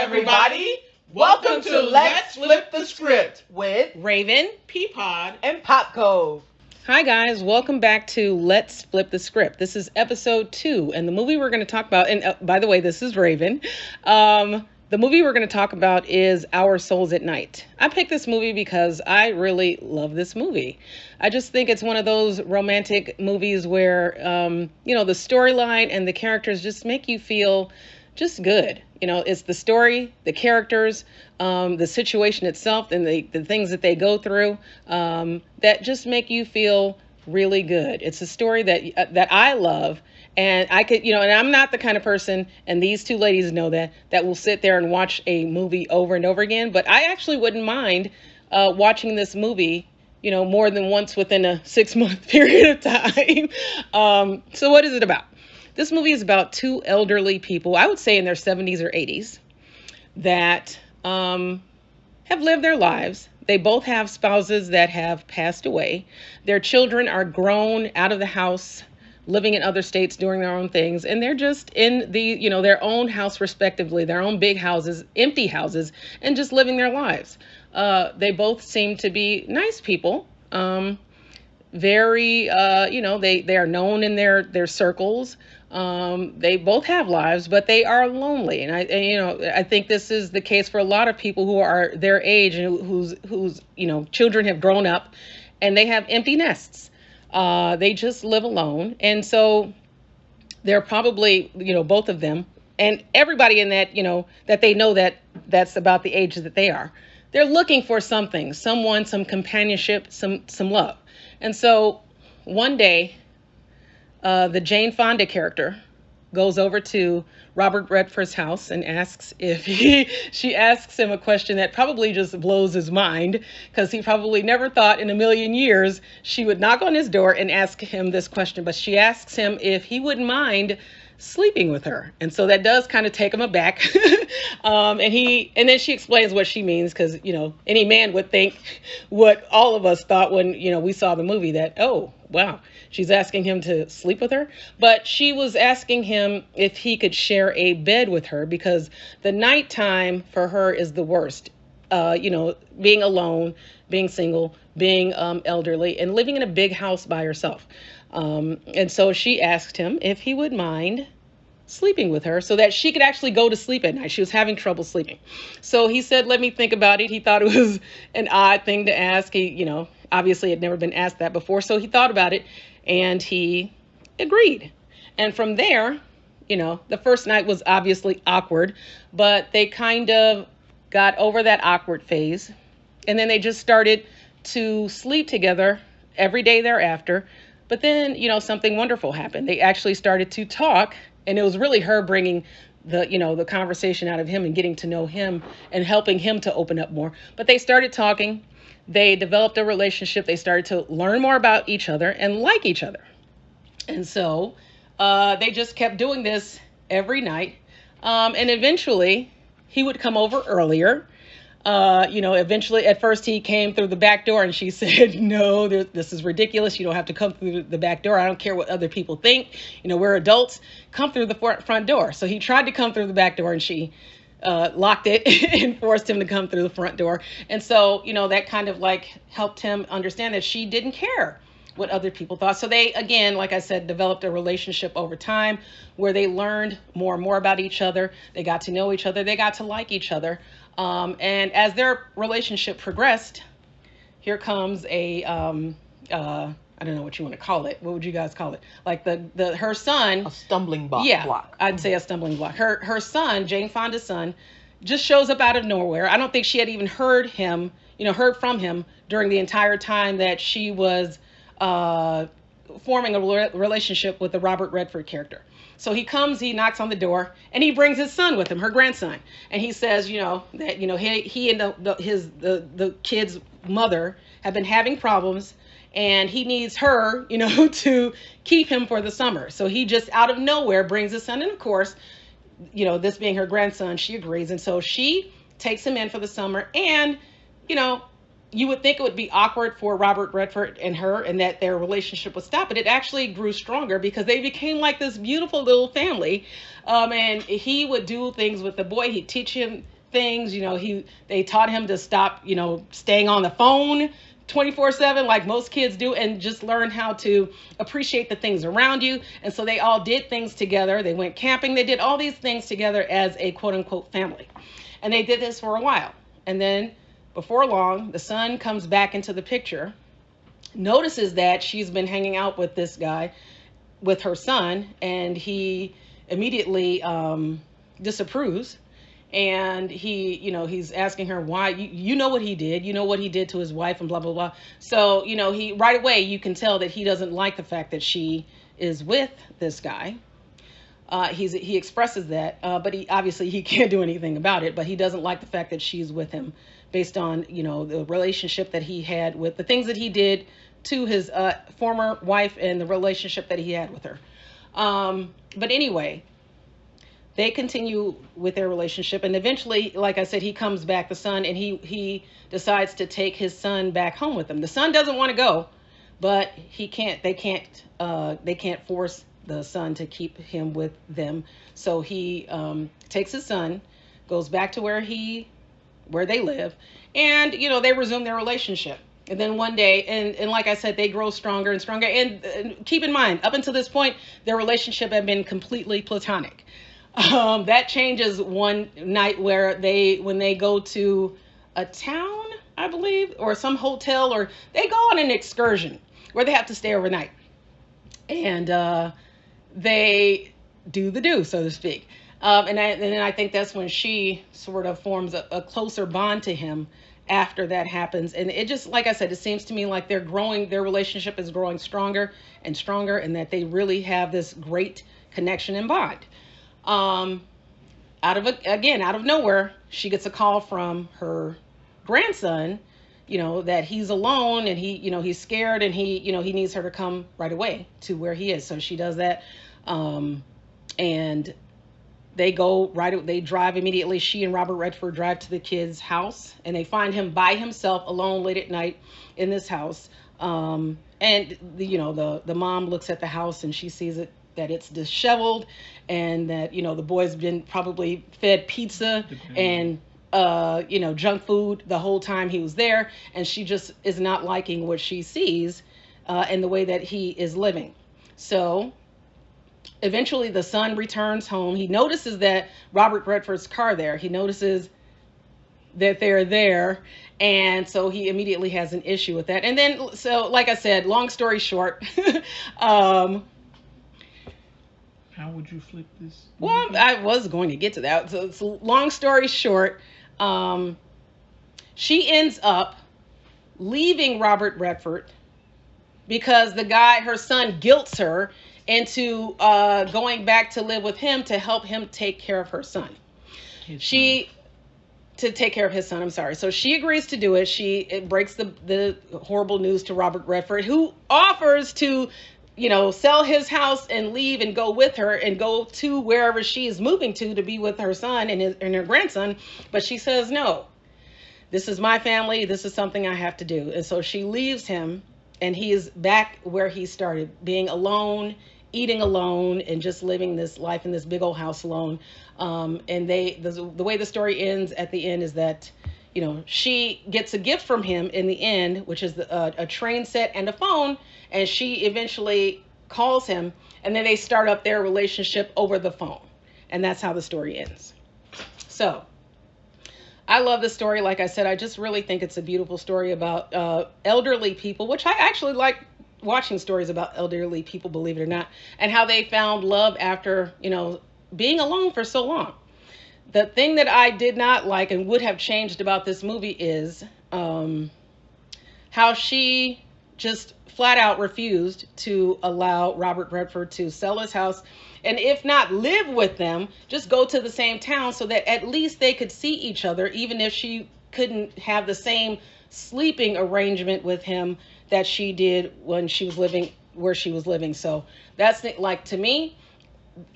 everybody. Welcome to Let's Flip the Script with Raven, Peapod, and Pop Cove. Hi guys, welcome back to Let's Flip the Script. This is episode 2, and the movie we're going to talk about, and by the way, this is Raven. The movie we're going to talk about is Our Souls at Night. I picked this movie because I really love this movie. I just think it's one of those romantic movies where, the storyline and the characters just make you feel just good. It's the story, the characters, the situation itself, and the things that they go through that just make you feel really good. It's a story that I love, and I could, and I'm not the kind of person, and these two ladies know that will sit there and watch a movie over and over again. But I actually wouldn't mind watching this movie, more than once within a 6-month period of time. So what is it about? This movie is about two elderly people, I would say in their 70s or 80s, that have lived their lives. They both have spouses that have passed away. Their children are grown out of the house, living in other states, doing their own things. And they're just in their own house respectively, their own big houses, empty houses, and just living their lives. They both seem to be nice people. Very, they are known in their circles. They both have lives, but they are lonely. And I think this is the case for a lot of people who are their age and whose children have grown up and they have empty nests. They just live alone. And so they're probably, both of them and everybody in that, that they know that's about the age that they are. They're looking for something, someone, some companionship, some love. And so one day, the Jane Fonda character goes over to Robert Redford's house and asks she asks him a question that probably just blows his mind, because he probably never thought in a million years she would knock on his door and ask him this question. But she asks him if he wouldn't mind sleeping with her. And so that does kind of take him aback. And then she explains what she means, because, any man would think what all of us thought when, we saw the movie, that, oh, wow, she's asking him to sleep with her. But she was asking him if he could share a bed with her, because the nighttime for her is the worst. Being alone, being single, being elderly, and living in a big house by herself. And so she asked him if he would mind sleeping with her so that she could actually go to sleep at night. She was having trouble sleeping. So he said, let me think about it. He thought it was an odd thing to ask. He, obviously had never been asked that before. So he thought about it and he agreed. And from there, the first night was obviously awkward, but they kind of got over that awkward phase. And then they just started to sleep together every day thereafter. But then, something wonderful happened. They actually started to talk, and it was really her bringing the conversation out of him and getting to know him and helping him to open up more. But they started talking. They developed a relationship. They started to learn more about each other and like each other. And so they just kept doing this every night. And eventually he would come over earlier. Eventually, at first he came through the back door and she said, no, this is ridiculous. You don't have to come through the back door. I don't care what other people think. We're adults. Come through the front door. So he tried to come through the back door and she locked it and forced him to come through the front door. And so, that kind of helped him understand that she didn't care what other people thought. So they, again, like I said, developed a relationship over time where they learned more and more about each other. They got to know each other. They got to like each other. And as their relationship progressed, here comes a, I don't know what you want to call it. What would you guys call it? Like her son. A stumbling block. Yeah, I'd say a stumbling block. Her son, Jane Fonda's son, just shows up out of nowhere. I don't think she had even heard from him during the entire time that she was forming a relationship with the Robert Redford character. So he comes, he knocks on the door, and he brings his son with him, her grandson. And he says, that, he and the kid's mother have been having problems, and he needs her, to keep him for the summer. So he just out of nowhere brings his son. And of course, this being her grandson, she agrees. And so she takes him in for the summer. And, you would think it would be awkward for Robert Redford and her and that their relationship would stop, but it actually grew stronger because they became like this beautiful little family. And he would do things with the boy. He'd teach him things. They taught him to stop, staying on the phone 24/7 like most kids do, and just learn how to appreciate the things around you. And so they all did things together. They went camping. They did all these things together as a quote unquote family. And they did this for a while. And then before long, the son comes back into the picture, notices that she's been hanging out with this guy, with her son, and he immediately disapproves. And he's asking her why. You know what he did. You know what he did to his wife and blah, blah, blah. So, he right away, you can tell that he doesn't like the fact that she is with this guy. He expresses that, but he can't do anything about it. But he doesn't like the fact that she's with him based on, the relationship that he had with the things that he did to his former wife and the relationship that he had with her. But anyway, they continue with their relationship, and eventually, like I said, he comes back, the son, and he decides to take his son back home with him. The son doesn't want to go, but they can't force the son to keep him with them. So he takes his son, goes back to where they live, and they resume their relationship. And then one day, and like I said, they grow stronger and stronger. And keep in mind, up until this point, their relationship had been completely platonic. That changes one night where when they go to a town, I believe, or some hotel, or they go on an excursion where they have to stay overnight. And they do, so to speak. And then I think that's when she sort of forms a closer bond to him after that happens. And it just, like I said, it seems to me like their relationship is growing stronger and stronger, and that they really have this great connection and bond. Out of nowhere, she gets a call from her grandson, that he's alone, and he's scared, and he needs her to come right away to where he is. So she does that. And they drive immediately. She and Robert Redford drive to the kid's house, and they find him by himself alone late at night in this house. And the mom looks at the house, and she sees that it's disheveled, and that the boy's been probably fed pizza and junk food the whole time he was there, and she just is not liking what she sees and the way that he is living. So eventually the son returns home. He notices that Robert Redford's car there. He notices that they're there, and so he immediately has an issue with that. And then, so like I said, long story short, how would you flip this? Well, I was going to get to that. So long story short, she ends up leaving Robert Redford because her son, guilts her into going back to live with him to help him take care of her son. To take care of his son, I'm sorry. So she agrees to do it. It breaks the horrible news to Robert Redford, who offers to sell his house and leave and go with her and go to wherever she is moving to be with her son and her grandson. But she says, no, this is my family. This is something I have to do. And so she leaves him, and he is back where he started, being alone, eating alone, and just living this life in this big old house alone. And the way the story ends at the end is that, she gets a gift from him in the end, which is a train set and a phone. And she eventually calls him, and then they start up their relationship over the phone. And that's how the story ends. So I love this story. Like I said, I just really think it's a beautiful story about elderly people, which I actually like watching stories about elderly people, believe it or not, and how they found love after, being alone for so long. The thing that I did not like and would have changed about this movie is how she just flat out refused to allow Robert Redford to sell his house, and if not live with them, just go to the same town so that at least they could see each other, even if she couldn't have the same sleeping arrangement with him that she did when she was living where she was living. So that's like, to me,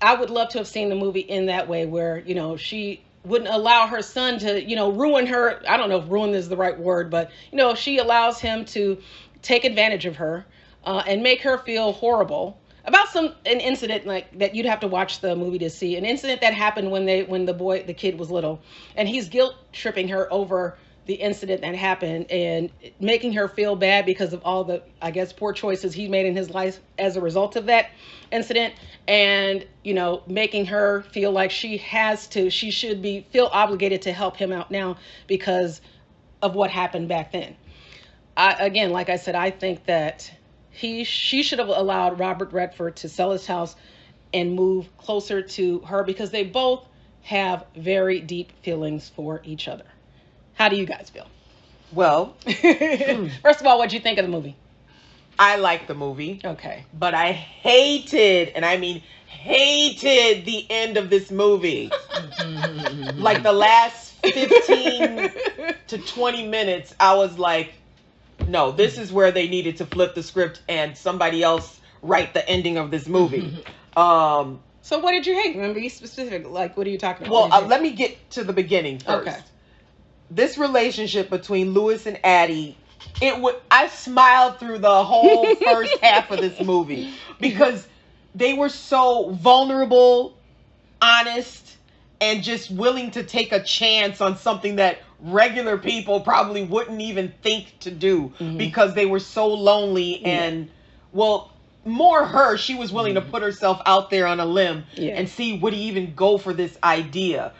I would love to have seen the movie in that way, where, she wouldn't allow her son to, ruin her. I don't know if ruin is the right word, but, she allows him to take advantage of her and make her feel horrible about an incident like that. You'd have to watch the movie to see an incident that happened when the kid was little, and he's guilt tripping her over the incident that happened and making her feel bad because of all the, I guess, poor choices he made in his life as a result of that incident. And, you know, making her feel like she should feel obligated to help him out now because of what happened back then. Again, like I said, I think that she should have allowed Robert Redford to sell his house and move closer to her because they both have very deep feelings for each other. How do you guys feel? Well, first of all, what'd you think of the movie? I like the movie. Okay. But I hated, and I mean hated, the end of this movie. Like the last 15 to 20 minutes, I was like, no, this is where they needed to flip the script and somebody else write the ending of this movie. So what did you hate? Remember, be specific. Like, what are you talking about? Well, let me get to the beginning first. Okay. This relationship between Lewis and Addie, I smiled through the whole first half of this movie because they were so vulnerable, honest, and just willing to take a chance on something that regular people probably wouldn't even think to do because they were so lonely and, well, more her, she was willing to put herself out there on a limb and see would he even go for this idea.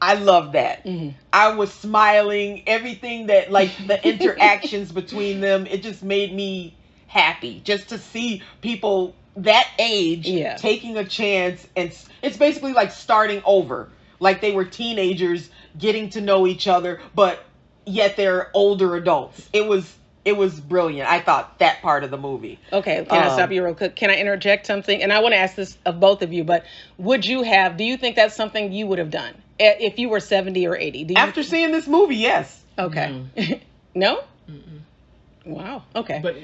I love that. I was smiling. Everything that, like, the interactions between them, it just made me happy just to see people that age taking a chance. And it's basically like starting over. Like they were teenagers getting to know each other, but yet they're older adults. It was brilliant. I thought that part of the movie. Okay, can I stop you real quick? Can I interject something? And I want to ask this of both of you, but do you think that's something you would have done if you were 70 or 80? After seeing this movie, yes. Okay. No? Wow. Okay. But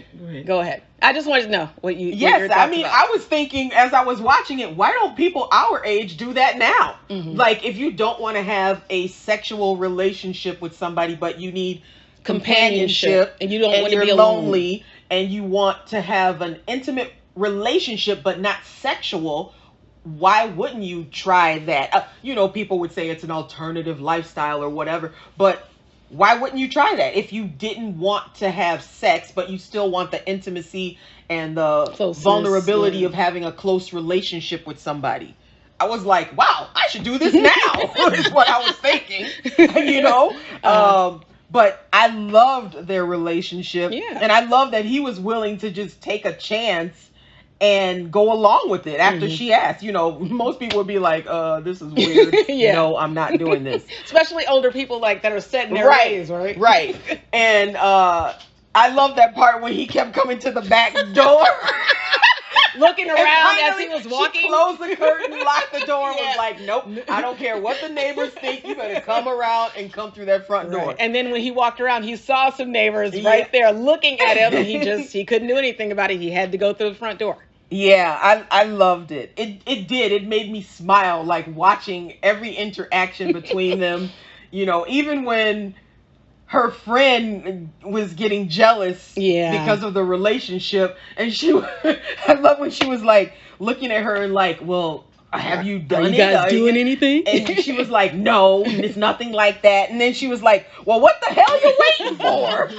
go ahead. I just wanted to know what you. Yes, I mean, I was thinking as I was watching it, why don't people our age do that now? Like, if you don't want to have a sexual relationship with somebody, but you need companionship, and you don't want to be lonely, and you want to have an intimate relationship, but not sexual. Why wouldn't you try that? You know, people would say it's an alternative lifestyle or whatever, but why wouldn't you try that if you didn't want to have sex, but you still want the intimacy and the closeness, vulnerability of having a close relationship with somebody? I was like, wow, I should do this now, is what I was thinking, you know? But I loved their relationship. Yeah. And I love that he was willing to just take a chance and go along with it after she asked. You know, most people would be like, this is weird. No, I'm not doing this. Especially older people like that are set in their ways, right? Right. And I love that part when he kept coming to the back door. Looking around as he was walking. She closed the curtain, locked the door, and was like, nope, I don't care what the neighbors think. You better come around and come through that front door. And then when he walked around, he saw some neighbors right there looking at him, and he couldn't do anything about it. He had to go through the front door. Yeah, I loved it. It did. It made me smile, like watching every interaction between them. You know, even when her friend was getting jealous because of the relationship, and I love when she was like looking at her and like, well, have you done it? Are you guys doing anything? And she was like, no, it's nothing like that. And then she was like, well, what the hell are you waiting for?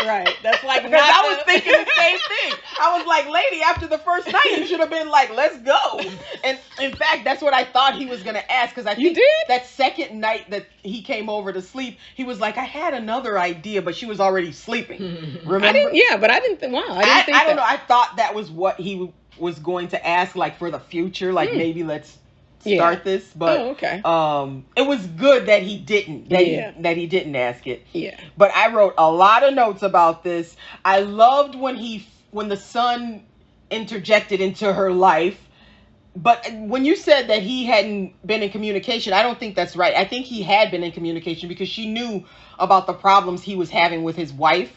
Right. That's like, because I was thinking the same thing. I was like, lady, after the first night, you should have been like, let's go. And in fact, that's what I thought he was going to ask. Because I think that second night that he came over to sleep, he was like, I had another idea, but she was already sleeping. Remember? I didn't think I don't know. I thought that was what he was going to ask, like for the future, like maybe let's start this, but it was good that he didn't that he didn't ask it. But I wrote a lot of notes about this. I loved when the son interjected into her life, but when you said that he hadn't been in communication, I don't think that's right. I think he had been in communication because she knew about the problems he was having with his wife.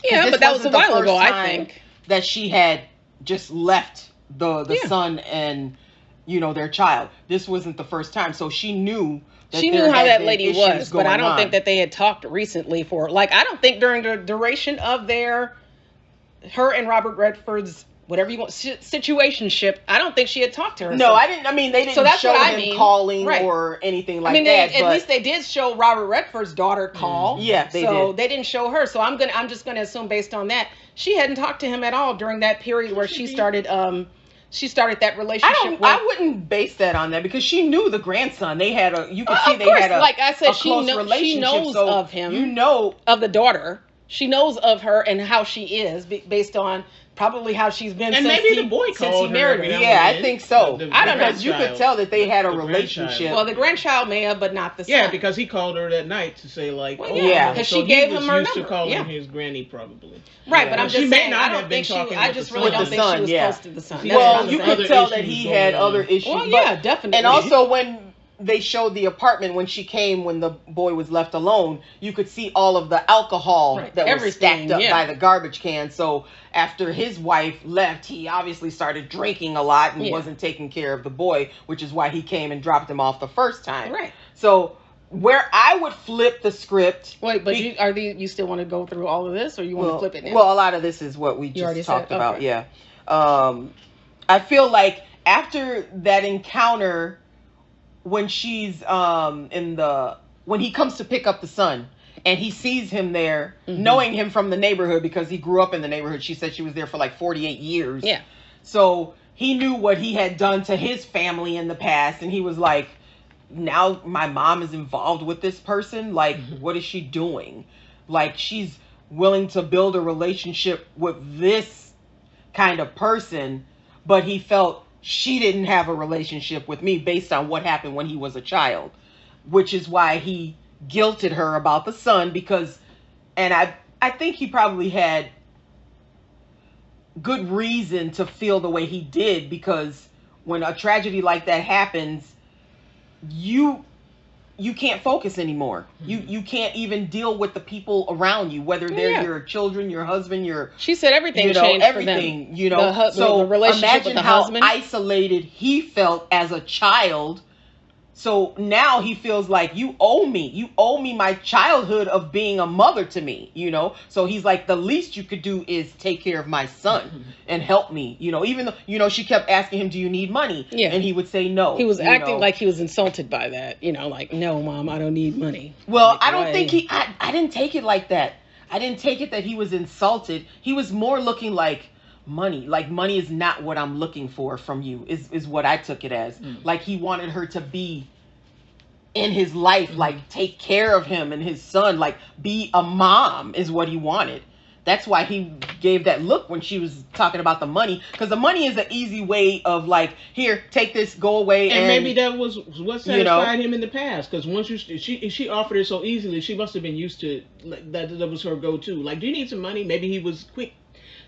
But that was a while ago, I think, that she had just left the son and their child. This wasn't the first time. So she knew how that lady was, but I don't think that they had talked recently I don't think during the duration of her and Robert Redford's whatever you want, situationship. I don't think she had talked to her. No, I didn't. I mean, they didn't show him calling or anything like that. At least they did show Robert Redford's daughter call. Yeah, they did. So they didn't show her. So I'm just gonna assume based on that she hadn't talked to him at all during that period where she started that relationship. I wouldn't base that on that because she knew the grandson. They had you could see they had like I said, she knows so of him. You know of the daughter. She knows of her and how she is based on probably how she's been and since maybe the boy called her. Married her. Yeah, I think so. I don't know. You could tell that they had a relationship. Well, the grandchild may have, but not the son. Yeah, because he called her that night to say like, because she gave him her number. To calling his granny probably. Right, but I'm just saying, I don't think I just really don't think she was close to the son. Well, you could tell that he had other issues. Well, yeah, definitely. And also when they showed the apartment when she came, when the boy was left alone, you could see all of the alcohol that was stacked up by the garbage can. So after his wife left, he obviously started drinking a lot and wasn't taking care of the boy, which is why he came and dropped him off the first time. Right. So where I would flip the script. Wait, but you still want to go through all of this, or you want to flip it now? Well, a lot of this is what we just talked about. Okay. Yeah. I feel like after that encounter, when she's when he comes to pick up the son and he sees him there, knowing him from the neighborhood because he grew up in the neighborhood. She said she was there for like 48 years. Yeah. So he knew what he had done to his family in the past, and he was like, now my mom is involved with this person. Like, what is she doing? Like, she's willing to build a relationship with this kind of person, but he felt she didn't have a relationship with me based on what happened when he was a child, which is why he guilted her about the son because, and I think he probably had good reason to feel the way he did because when a tragedy like that happens, you can't focus anymore. You can't even deal with the people around you, whether they're your children, your husband, She said everything changed for them. So the relationship imagine with the how husband. isolated he felt as a child. So now he feels like you owe me my childhood of being a mother to me, So he's like, the least you could do is take care of my son and help me, even though, she kept asking him, do you need money? Yeah. And he would say no. He was acting like he was insulted by that, like, no, Mom, I don't need money. Well, I don't think I didn't take it like that. I didn't take it that he was insulted. He was more looking like, money is not what I'm looking for from you is what I took it as. Like he wanted her to be in his life, like take care of him and his son, like be a mom is what he wanted. That's why he gave that look when she was talking about the money, because the money is an easy way of like, here, take this, go away. And maybe that was what satisfied him in the past, because once she offered it so easily, she must have been used to that was her go-to. Like, do you need some money? Maybe he was quick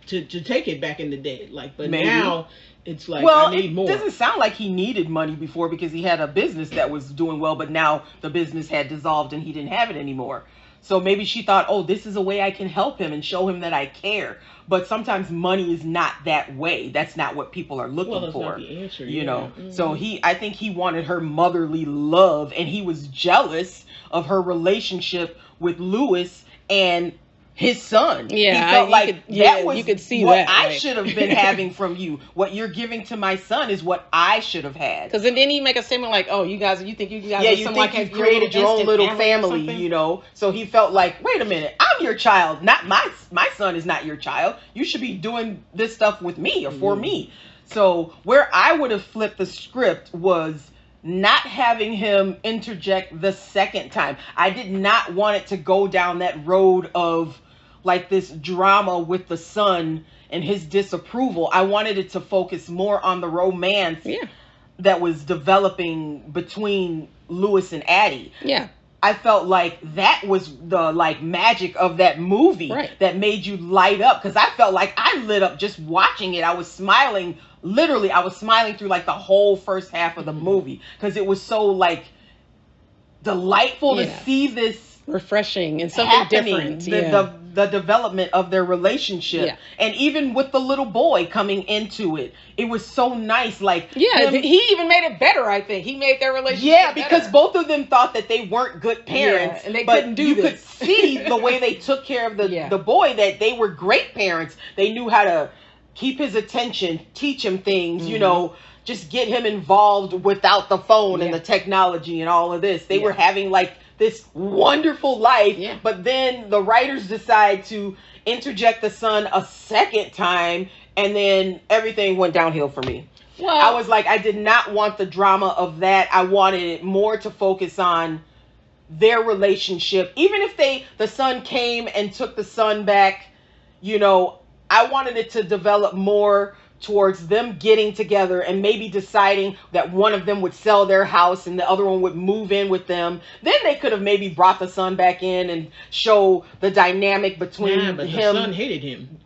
to take it back in the day, but maybe. Now it's like, I need more. It doesn't sound like he needed money before because he had a business that was doing well, but now the business had dissolved and he didn't have it anymore. So maybe she thought, oh, this is a way I can help him and show him that I care. But sometimes money is not that way. That's not what people are looking for. Not the answer, So I think he wanted her motherly love, and he was jealous of her relationship with Lewis and his son. Yeah, he felt like that was you could see what that, I right? should have been having from you. What you're giving to my son is what I should have had. Because then he make a statement like, "Oh, you think you guys, you think you've created your own little family, So he felt like, wait a minute, I'm your child, not my son is not your child. You should be doing this stuff with me or for me. So where I would have flipped the script was not having him interject the second time. I did not want it to go down that road of like this drama with the son and his disapproval. I wanted it to focus more on the romance that was developing between Lewis and Addie. Yeah. I felt like that was the magic of that movie that made you light up, because I felt like I lit up just watching it. I was smiling. Literally, I was smiling through like the whole first half of the movie because it was so like delightful to see this refreshing and something different. The development of their relationship, and even with the little boy coming into it, it was so nice. Like, he even made it better. I think he made their relationship. Yeah, because both of them thought that they weren't good parents, and they couldn't do this. You could see the way they took care of the boy, that they were great parents. They knew how to keep his attention, teach him things, you know, just get him involved without the phone and the technology and all of this. They were having like this wonderful life, but then the writers decide to interject the son a second time, and then everything went downhill for me. Well, I was like, I did not want the drama of that. I wanted it more to focus on their relationship. Even if the son came and took the son back, you know, I wanted it to develop more towards them getting together and maybe deciding that one of them would sell their house and the other one would move in with them. Then they could have maybe brought the son back in and show the dynamic between him. But the son hated him.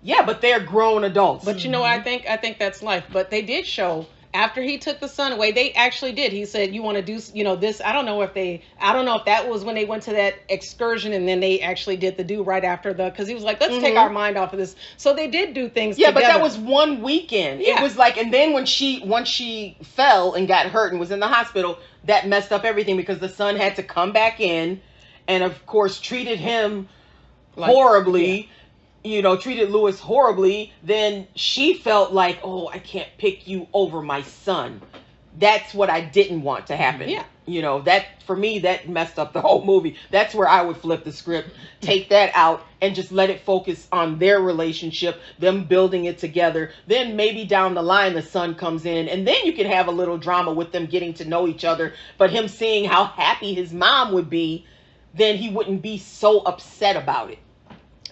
Yeah, but they're grown adults. But you know, I think that's life. But they did show after he took the son away, they actually did. He said, "You want to do, you know, this." I don't know if that was when they went to that excursion, and then they actually did the do right after because he was like, "Let's take our mind off of this." So they did do things. Yeah, together. but that was one weekend. Yeah. It was like, and then once she fell and got hurt and was in the hospital, that messed up everything because the son had to come back in, and of course treated him horribly. Yeah. You know, treated Lewis horribly. Then she felt like, oh, I can't pick you over my son. That's what I didn't want to happen. Yeah. You know, that for me, that messed up the whole movie. That's where I would flip the script, take that out, and just let it focus on their relationship, them building it together. Then maybe down the line, the son comes in, and then you can have a little drama with them getting to know each other. But him seeing how happy his mom would be, then he wouldn't be so upset about it.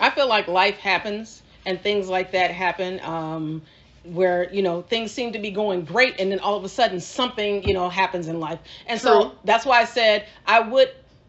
I feel like life happens and things like that happen where, you know, things seem to be going great and then all of a sudden something, you know, happens in life. And so that's why I said I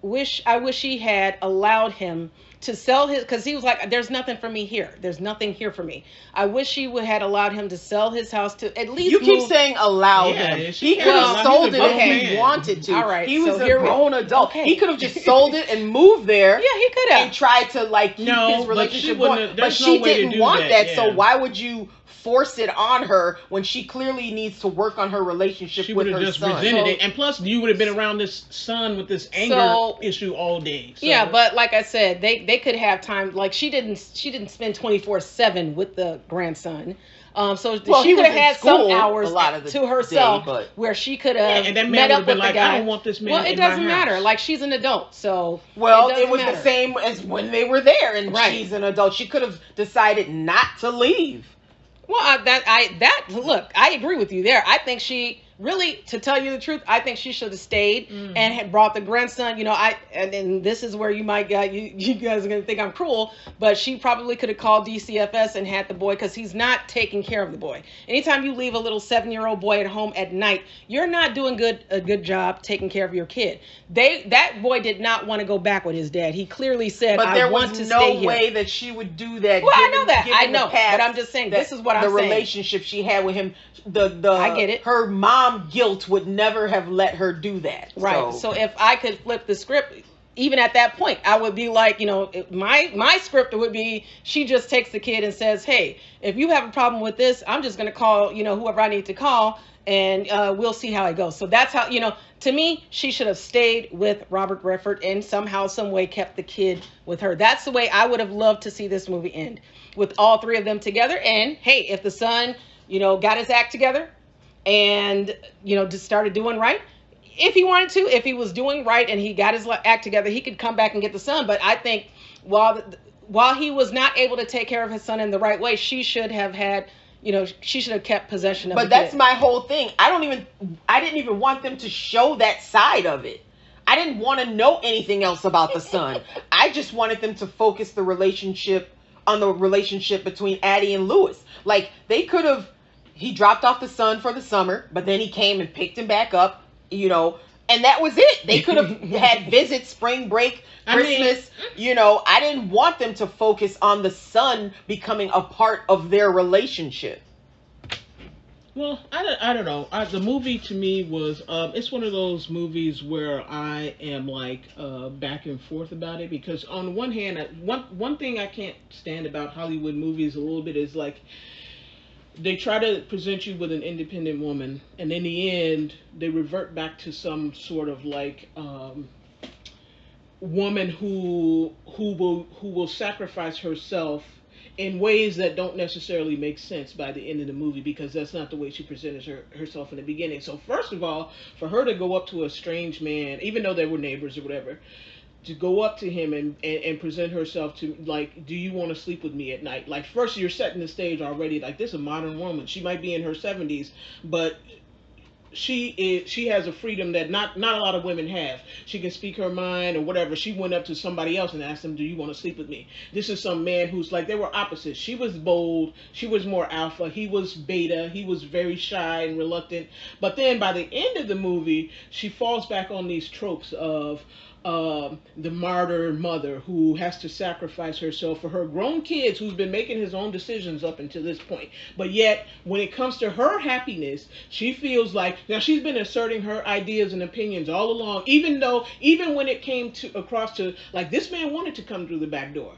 wish he had allowed him to sell his, because he was like, there's nothing for me here. There's nothing here for me. I wish he had allowed him to sell his house to at least. You keep saying allow him. He could have sold it if he wanted to. All right. He was a grown adult. Okay. He could have just sold it and moved there. Yeah, he could have. And tried to like keep his relationship going. But she didn't want that. So why would you force it on her when she clearly needs to work on her relationship with her son? She would have just resented it. And plus, you would have been around this son with this anger issue all day. So. Yeah, but like I said, they could have time. Like she didn't spend 24/7 with the grandson. So she would have had some hours to herself where she could have met up with the guy. I don't want this man. Well, it doesn't matter. Like she's an adult, so it was the same as when they were there, and she's an adult. She could have decided not to leave. Well, look, I agree with you there. I think she really, to tell you the truth, I think she should have stayed and had brought the grandson. You know, and this is where you might you guys are gonna think I'm cruel, but she probably could have called DCFS and had the boy, because he's not taking care of the boy. Anytime you leave a little 7-year-old boy at home at night, you're not doing a good job taking care of your kid. That boy did not want to go back with his dad. He clearly said, "I want to stay here." But there was no way that she would do that. Well, I know that. I know, but I'm just saying this is what I'm saying. The relationship she had with him, I get it. Her mom guilt would never have let her do that. Right. So if I could flip the script, even at that point, I would be like, you know, my script would be, she just takes the kid and says, "Hey, if you have a problem with this, I'm just going to call, you know, whoever I need to call, and we'll see how it goes." So that's how, you know, to me, she should have stayed with Robert Redford and somehow, some way kept the kid with her. That's the way I would have loved to see this movie end, with all three of them together. And hey, if the son, you know, got his act together and, you know, just started doing right, if he wanted to, if he was doing right and he got his act together, he could come back and get the son. But I think while he was not able to take care of his son in the right way, she should have had, you know, she should have kept possession of the kid. But that's my whole thing. I didn't even want them to show that side of it. I didn't want to know anything else about the son. I just wanted them to focus the relationship between Addie and Lewis. Like, they could have, he dropped off the son for the summer, but then he came and picked him back up, you know, and that was it. They could have had visits, spring break, Christmas, you know. I didn't want them to focus on the son becoming a part of their relationship. Well, I don't know. The movie to me was, it's one of those movies where I am like back and forth about it, because on one hand, one thing I can't stand about Hollywood movies a little bit is like, they try to present you with an independent woman, and in the end, they revert back to some sort of like woman who will sacrifice herself in ways that don't necessarily make sense by the end of the movie, because that's not the way she presented herself in the beginning. So first of all, for her to go up to a strange man, even though they were neighbors or whatever, to go up to him and present herself to, like, do you want to sleep with me at night? Like, first you're setting the stage already, like, this is a modern woman. She might be in her 70s, but she has a freedom that not a lot of women have. She can speak her mind or whatever. She went up to somebody else and asked them, do you want to sleep with me? This is some man who's like, they were opposites. She was bold, she was more alpha, he was beta, he was very shy and reluctant. But then by the end of the movie, she falls back on these tropes of the martyr mother who has to sacrifice herself for her grown kids, who's been making his own decisions up until this point. But yet, when it comes to her happiness, she feels like, now she's been asserting her ideas and opinions all along, even when it came across to, like, this man wanted to come through the back door.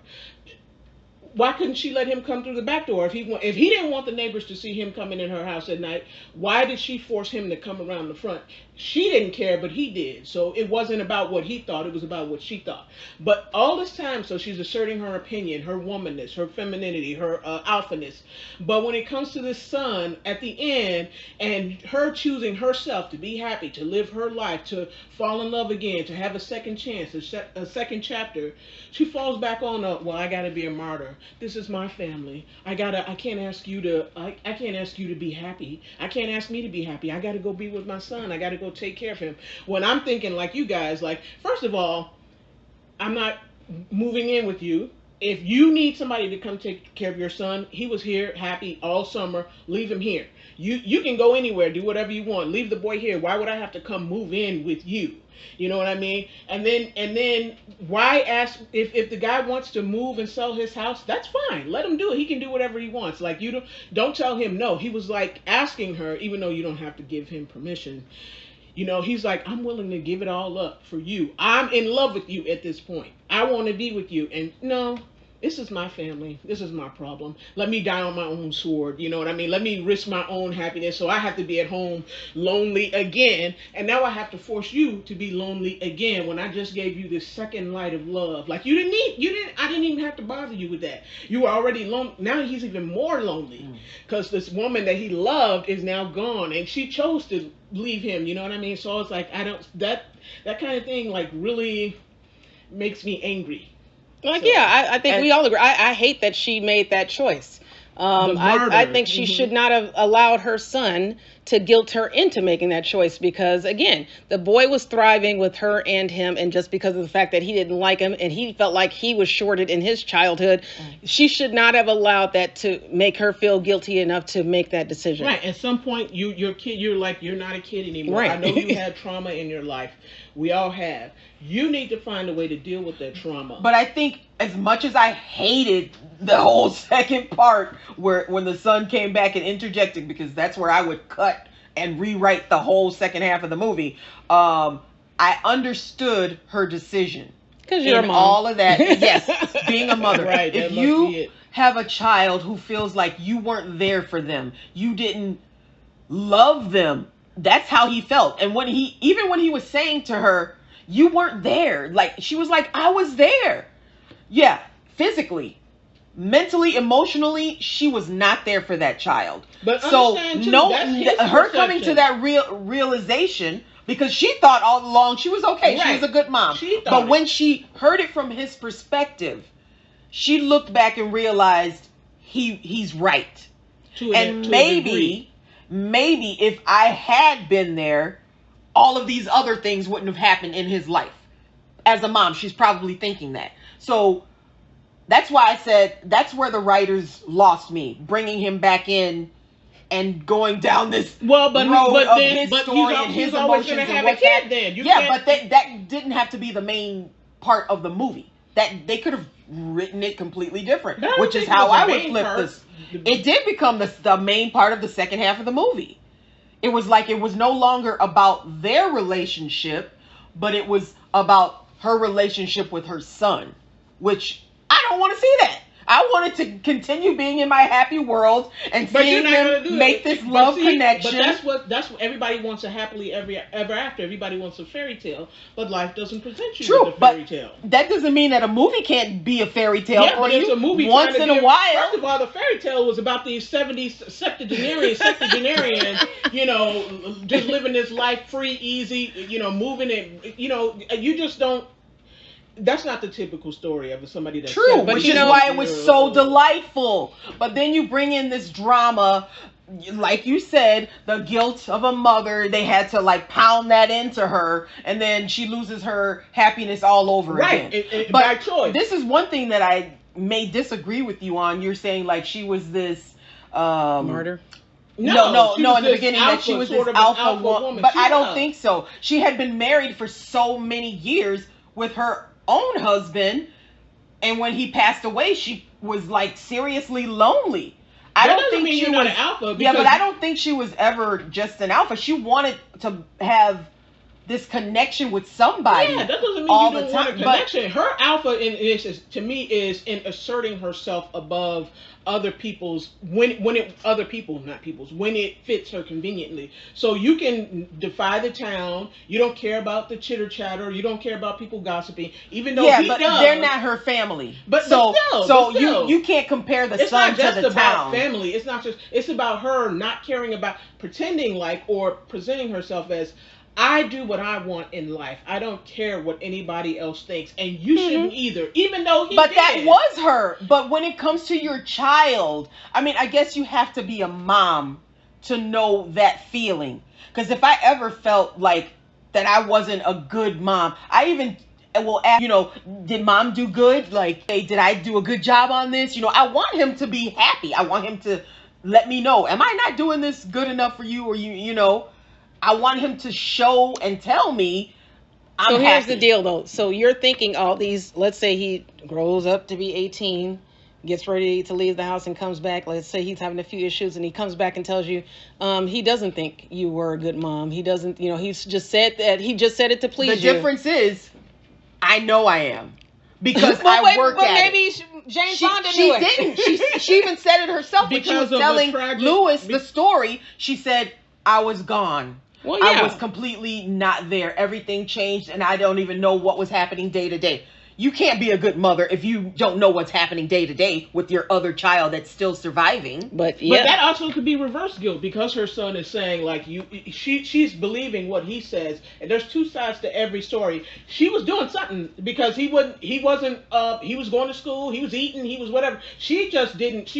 Why couldn't she let him come through the back door? If he didn't want the neighbors to see him coming in her house at night, why did she force him to come around the front? She didn't care, but he did. So it wasn't about what he thought, it was about what she thought. But all this time, so she's asserting her opinion, her womanness, her femininity, her alphaness. But when it comes to this son at the end, and her choosing herself to be happy, to live her life, to fall in love again, to have a second chance, a second chapter, she falls back on well, I gotta be a martyr. This is my family. I can't ask you to be happy. I can't ask me to be happy. I gotta go be with my son. I gotta go take care of him. When I'm thinking, like you guys, like, first of all, I'm not moving in with you. If you need somebody to come take care of your son, he was here happy all summer. Leave him here. You can go anywhere, do whatever you want. Leave the boy here. Why would I have to come move in with you? You know what I mean? And then why ask if the guy wants to move and sell his house? That's fine. Let him do it. He can do whatever he wants. Like, you don't tell him no. He was like asking her, even though you don't have to give him permission. You know, he's like, I'm willing to give it all up for you. I'm in love with you at this point. I want to be with you. And no, this is my family. This is my problem. Let me die on my own sword. You know what I mean? Let me risk my own happiness. So I have to be at home lonely again. And now I have to force you to be lonely again when I just gave you this second light of love. Like, I didn't even have to bother you with that. You were already lonely. Now he's even more lonely because this woman that he loved is now gone and she chose to leave him. You know what I mean? So it's like, that kind of thing, like, really makes me angry. Like, so, yeah, I think we all agree. I hate that she made that choice. I think she should not have allowed her son to guilt her into making that choice, because, again, the boy was thriving with her and him, and just because of the fact that he didn't like him and he felt like he was shorted in his childhood, she should not have allowed that to make her feel guilty enough to make that decision. Right. At some point, you're not a kid anymore. Right. I know you had trauma in your life. We all have. You need to find a way to deal with that trauma. But I think as much as I hated the whole second part when the son came back and interjected, because that's where I would cut and rewrite the whole second half of the movie, I understood her decision. Because you're a mom. All of that. Yes, being a mother. Right, if you have a child who feels like you weren't there for them, you didn't love them, that's how he felt. And when he was saying to her, you weren't there, like, she was like, I was there. Yeah, physically, mentally, emotionally, she was not there for that child. But so her coming to that realization, because she thought all along she was okay, right. She was a good mom. But when she heard it from his perspective, she looked back and realized he's right. Maybe if I had been there, all of these other things wouldn't have happened in his life. As a mom, she's probably thinking that. So that's why I said that's where the writers lost me, bringing him back in and going down this road of his story and his emotions and what's happening. But that didn't have to be the main part of the movie. That they could have written it completely different, which is how I would flip this. It did become the main part of the second half of the movie. It was like it was no longer about their relationship, but it was about her relationship with her son, which I don't want to see that. I wanted to continue being in my happy world and seeing them make this love connection. But that's what everybody wants, a happily ever after. Everybody wants a fairy tale, but life doesn't present you with a fairy tale. That doesn't mean that a movie can't be a fairy tale for you. It's a movie once in a while. First of all, the fairy tale was about these 70s septuagenarians, just living this life free, easy, moving it, you just don't. That's not the typical story of somebody that's true, which is why it was so delightful. But then you bring in this drama, like you said, the guilt of a mother. They had to like pound that into her, and then she loses her happiness all over again. But by choice. This is one thing that I may disagree with you on. You're saying like she was this martyr. No, in the beginning that she was this alpha woman. But I don't think so. She had been married for so many years with her own husband, and when he passed away, she was like seriously lonely. I don't think she was an alpha. Yeah, but I don't think she was ever just an alpha. She wanted to have this connection with somebody. Yeah, that doesn't mean you don't want a connection. Her alpha to me is in asserting herself above other people's when it fits her conveniently. So you can defy the town. You don't care about the chitter chatter. You don't care about people gossiping, even though he does. They're not her family. But still. You can't compare the son to the town. It's not just about family. It's not just. It's about her not caring about pretending like or presenting herself as, I do what I want in life. I don't care what anybody else thinks, and you shouldn't either. Even though But that was her. But when it comes to your child, I mean, I guess you have to be a mom to know that feeling. Because if I ever felt like that I wasn't a good mom, I even will ask, did mom do good? Like, hey, did I do a good job on this? I want him to be happy. I want him to let me know, am I not doing this good enough for you? Or I want him to show and tell me I'm happy. Here's the deal, though. So you're thinking all these, let's say he grows up to be 18, gets ready to leave the house and comes back. Let's say he's having a few issues and he comes back and tells you he doesn't think you were a good mom. He doesn't, he's just said that. He just said it to please you. The difference is, I know I am. Because I work at maybe it. Jane Fonda knew it. She didn't. She even said it herself when she was telling Lewis the story. She said, I was gone. Well, yeah. I was completely not there. Everything changed, and I don't even know what was happening day to day. You can't be a good mother if you don't know what's happening day to day with your other child that's still surviving. But that also could be reverse guilt, because her son is saying like she's believing what he says, and there's two sides to every story. She was doing something because he was going to school, he was eating, he was whatever. She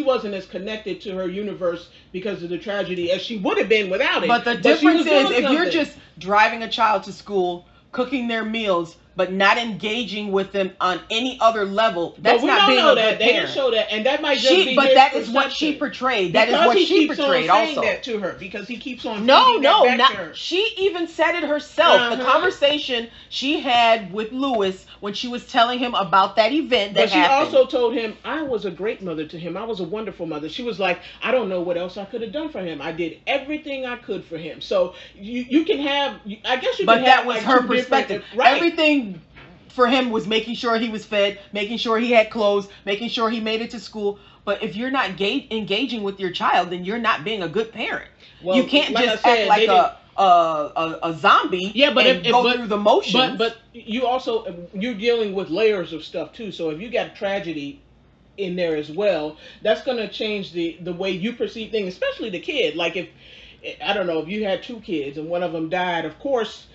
wasn't as connected to her universe because of the tragedy as she would have been without it. But the difference is if you're just driving a child to school, cooking their meals, but not engaging with them on any other level, that's not being a good parent. They didn't show that, and that might just be But that is what she portrayed. That is what she portrayed also. That to her because he keeps on she even said it herself. The conversation she had with Lewis when she was telling him about that event that happened. But she also told him, I was a great mother to him. I was a wonderful mother. She was like, I don't know what else I could have done for him. I did everything I could for him. So you can have, I guess you can have. But that was her perspective. Right. Everything for him was making sure he was fed, making sure he had clothes, making sure he made it to school. But if you're not engaging with your child, then you're not being a good parent. Well, you can't just act like a zombie and go through the motions. But you're dealing with layers of stuff too. So if you got tragedy in there as well, that's going to change the way you perceive things, especially the kid. Like if you had two kids and one of them died, of course,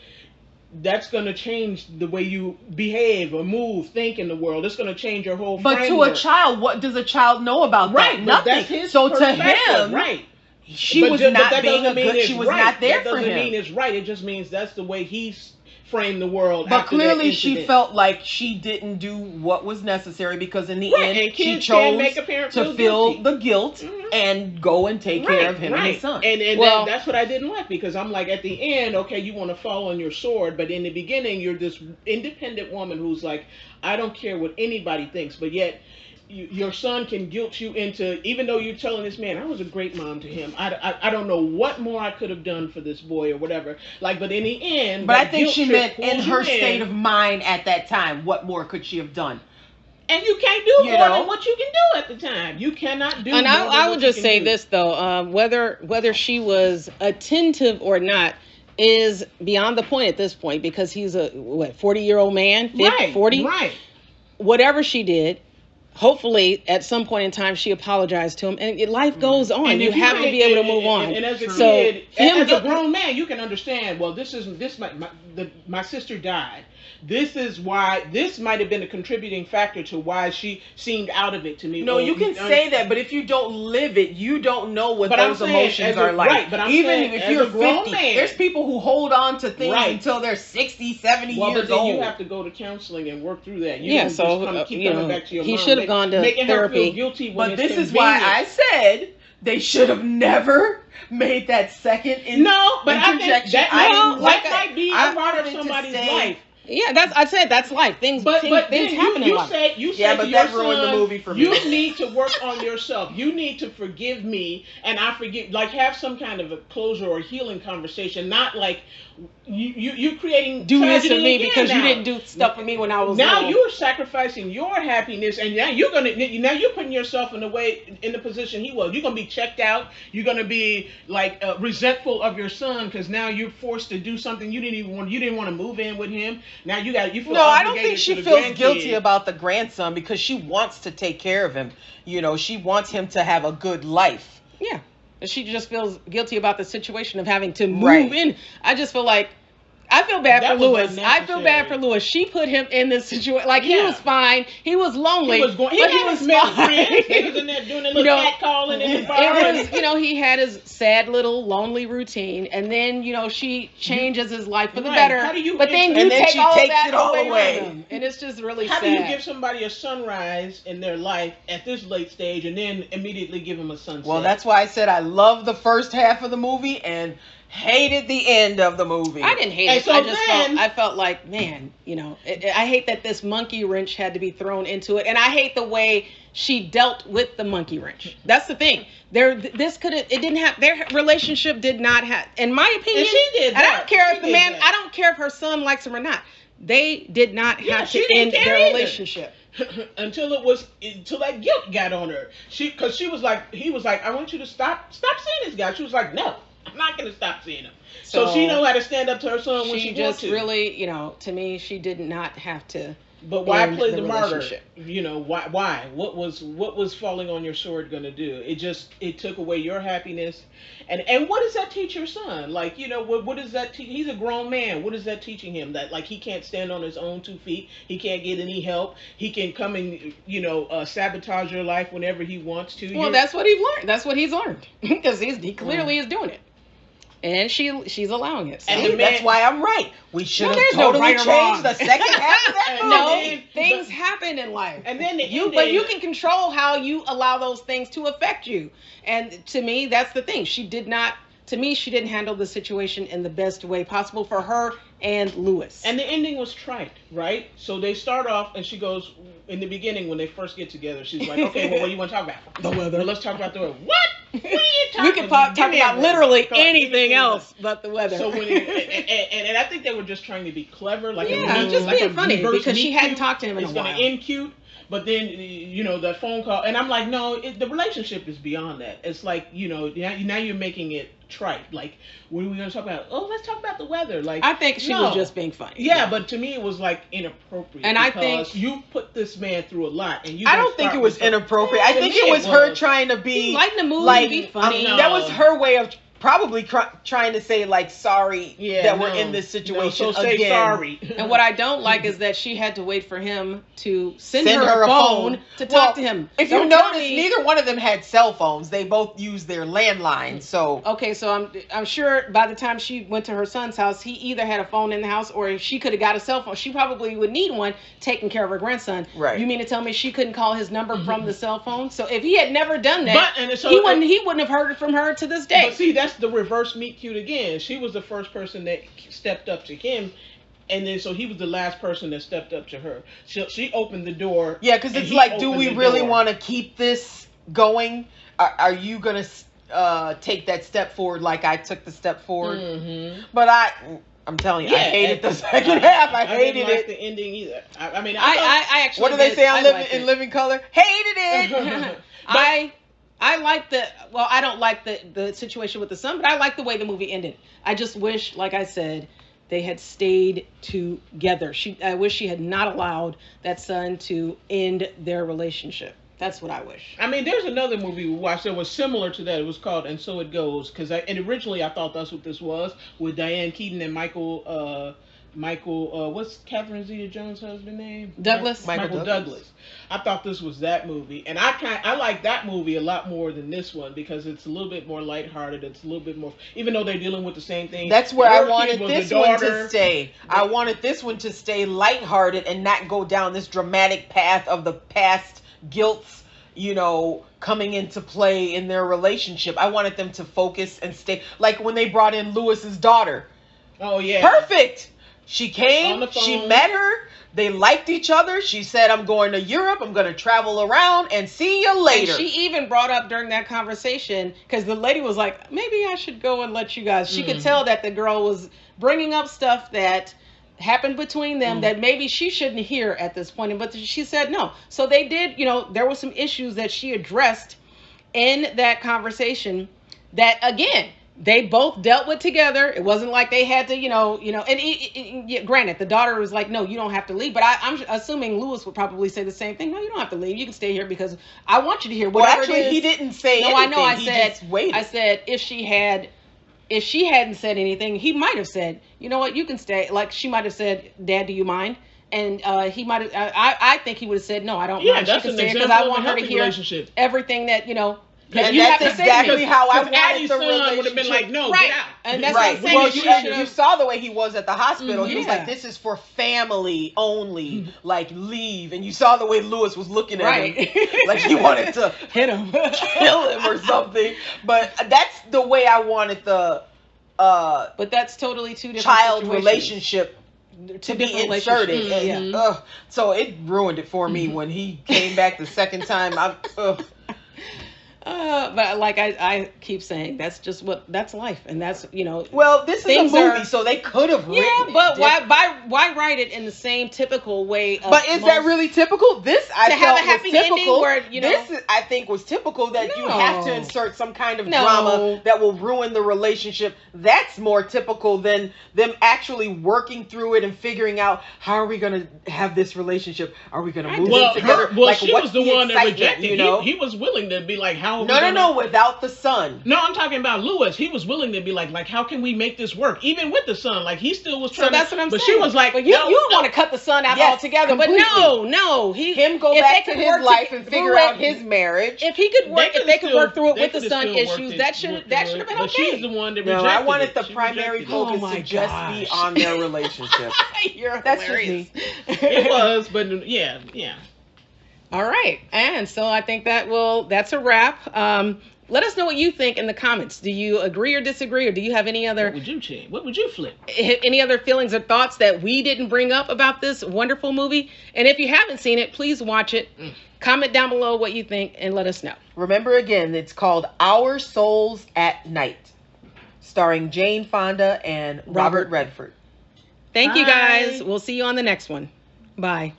that's going to change the way you behave or move, think in the world. It's going to change your whole framework. But to a child, what does a child know about that? Nothing. That's his so to him, she was not being a good. She was not there for him. That doesn't mean it's right. It just means that's the way he's framed the world. But clearly, she felt like she didn't do what was necessary because in the end, she chose to feel the guilt and go and take care of him and his son. And that's what I didn't like, because I'm like, at the end, okay, you want to fall on your sword, but in the beginning, you're this independent woman who's like, I don't care what anybody thinks, but yet your son can guilt you into, even though you're telling this man, I was a great mom to him. I don't know what more I could have done for this boy or whatever. Like, but in the end, but I think she meant in her state of mind at that time, what more could she have done? And you can't do more than what you can do at the time. You cannot do. And more than I what would you just can say do. this though, whether she was attentive or not is beyond the point at this point, because he's a 40-year-old man, 40, right. Whatever she did. Hopefully, at some point in time, she apologized to him, and life goes on. And you have to be able to move on. And as a so, kid, as a him grown man, you can understand. Well, my sister died. This is why this might have been a contributing factor to why she seemed out of it to me. No, you can say that, but if you don't live it, you don't know what those emotions are like. Right, but I'm even saying, if you're 50, man, there's people who hold on to things until they're 60, 70 but years then old. you have to go to counseling and work through that. You keep coming back to your he mom, should have gone to making therapy. her feel guilty when but it's this convenient. is why I said they should have never made that second interjection. I think that might be a part of somebody's life. Yeah, I said that's life. Things happen in life. You say but to that your ruined son, the movie for me. You need to work on yourself. You need to forgive me, and I forgive. Like, have some kind of a closure or healing conversation. Not like you creating do this for me again because now. you didn't do stuff for me when I was now little. You're sacrificing your happiness, and now you're putting yourself in the position he was. You're gonna be checked out. You're gonna be like resentful of your son because now you're forced to do something you didn't want to move in with him. Now you feel no, I don't think obligated she to the feels grandkid. guilty about the grandson because she wants to take care of him. She wants him to have a good life. Yeah. She just feels guilty about the situation of having to move in. I just feel like I feel bad for Lewis. I feel bad for Lewis. She put him in this situation. Like, he was fine. He was lonely. He was fine. He was in there doing a little cat calling in the bar. It was, he had his sad little lonely routine, and then, she changes his life for the better. But then you take all that away from him, and it's just really sad. How do you give somebody a sunrise in their life at this late stage, and then immediately give them a sunset? Well, that's why I said I love the first half of the movie and hated the end of the movie. I didn't hate it. So I felt like, man, I hate that this monkey wrench had to be thrown into it, and I hate the way she dealt with the monkey wrench. That's the thing. Their relationship did not have, in my opinion. And she did that. I don't care if I don't care if her son likes him or not. They did not have to end their relationship. until that guilt got on her. He was like, I want you to stop seeing this guy. She was like, no. I'm not going to stop seeing him. So she knows how to stand up to her son when she wants to. She just really, to me, she did not have to. But why play the martyr? Why? What was falling on your sword going to do? It took away your happiness. And what does that teach your son? Like, what does that teach? He's a grown man. What is that teaching him? That, like, he can't stand on his own 2 feet. He can't get any help. He can come and, sabotage your life whenever he wants to. Well, that's what he's learned. That's what he's learned. Because he clearly is doing it. And she's allowing it. So. And that's why I'm right. We should have totally changed the second half of that movie. No, things happen in life. And then but you can control how you allow those things to affect you. And to me, that's the thing. She didn't handle the situation in the best way possible for her and Lewis. And the ending was trite, right? So they start off, and she goes, in the beginning when they first get together, she's like, okay, well, what do you want to talk about? The weather. Well, let's talk about the weather. What? What are you talking We can talk about literally anything else but the weather. So and I think they were just trying to be clever, like just like being funny because she hadn't talked to him in a while. It's going to end cute. But then, that phone call, and I'm like, no, the relationship is beyond that. It's like, now you're making it trite. Like, what are we going to talk about? Oh, let's talk about the weather. Like, I think she was just being funny. Yeah, but to me, it was like inappropriate. And I think you put this man through a lot, and I don't think it was inappropriate. I think it was her trying to be like the movie, be funny. That was her way of probably trying to say, like, sorry that we're in this situation again. Say sorry. And what I don't like is that she had to wait for him to send her a phone to talk to him. If you notice, neither one of them had cell phones. They both used their landlines. So okay, so I'm sure by the time she went to her son's house, he either had a phone in the house or she could have got a cell phone. She probably would need one taking care of her grandson. Right. You mean to tell me she couldn't call his number from the cell phone? So if he had never done that, he wouldn't have heard from her to this day. But see, that's the reverse meet cute again. She was the first person that stepped up to him, and then so he was the last person that stepped up to her. She opened the door. Yeah, because it's like, do we really want to keep this going? Are you gonna take that step forward like I took the step forward? Mm-hmm. But I'm telling you, I hated the second half. I hated didn't like it. the ending either. I actually. What do they say on Living Color? Hated it. I like I don't like the situation with the son, but I like the way the movie ended. I just wish, like I said, they had stayed together. I wish she had not allowed that son to end their relationship. That's what I wish. I mean, there's another movie we watched that was similar to that. It was called And So It Goes. And originally I thought that's what this was, with Diane Keaton and Michael, what's Catherine Zeta-Jones' husband name? Douglas. Michael Douglas. I thought this was that movie, and I like that movie a lot more than this one because it's a little bit more lighthearted. It's a little bit more, even though they're dealing with the same thing. That's where I wanted this one to stay. I wanted this one to stay lighthearted and not go down this dramatic path of the past guilts, coming into play in their relationship. I wanted them to focus and stay, like when they brought in Lewis's daughter. Oh yeah, perfect. She came, she met her, they liked each other. She said, I'm going to Europe, I'm going to travel around and see you later. And she even brought up during that conversation, because the lady was like, maybe I should go and let you guys. She could tell that the girl was bringing up stuff that happened between them that maybe she shouldn't hear at this point, but she said no. So they did, there were some issues that she addressed in that conversation that, again, they both dealt with together. It wasn't like they had to, and granted, the daughter was like, no, you don't have to leave. But I'm assuming Lewis would probably say the same thing. No, you don't have to leave. You can stay here because I want you to hear whatever it is. He didn't say anything. I know. I said if she hadn't said anything, he might have said, you know what, you can stay. Like she might have said, Dad, do you mind? And he might have. I think he would have said, no, I don't mind. She can stay because I want her to hear everything that And that's exactly how I wanted Addie's the son would have been like, no, get out. And that's right. Well, you saw the way he was at the hospital. He was like, this is for family only. Like, leave. And you saw the way Lewis was looking at him. Like he wanted to hit him, kill him or something. But that's the way I wanted the but that's totally two different child relationship to be inserted. And, so it ruined it for me when he came back the second time. But like I keep saying, that's life, and that's Well, this is a movie, so they could have written. Yeah, but why write it in the same typical way? But is that really typical? This I to felt have a happy was typical. ending where This I think was typical that you have to insert some kind of drama that will ruin the relationship. That's more typical than them actually working through it and figuring out how are we going to have this relationship? Are we going to move in together? She was the one that rejected. He was willing to be like, how? No, without the son. No, I'm talking about Lewis. He was willing to be like, how can we make this work? Even with the son, like he still was trying. So that's what I'm saying. But she was like, but you want to cut the son out altogether. Completely. But no, him go back to his life and figure out his marriage. If he could work, if they could work through it with the son issues, that should have been okay. But she's the one that rejected. No, I wanted the primary focus to just be on their relationship. That's hilarious. It was, but yeah. All right, and so I think that's a wrap. Let us know what you think in the comments. Do you agree or disagree, or do you have any other... What would you change? What would you flip? Any other feelings or thoughts that we didn't bring up about this wonderful movie? And if you haven't seen it, please watch it. Comment down below what you think and let us know. Remember again, it's called Our Souls at Night, starring Jane Fonda and Robert Redford. Thank you, guys. We'll see you on the next one. Bye.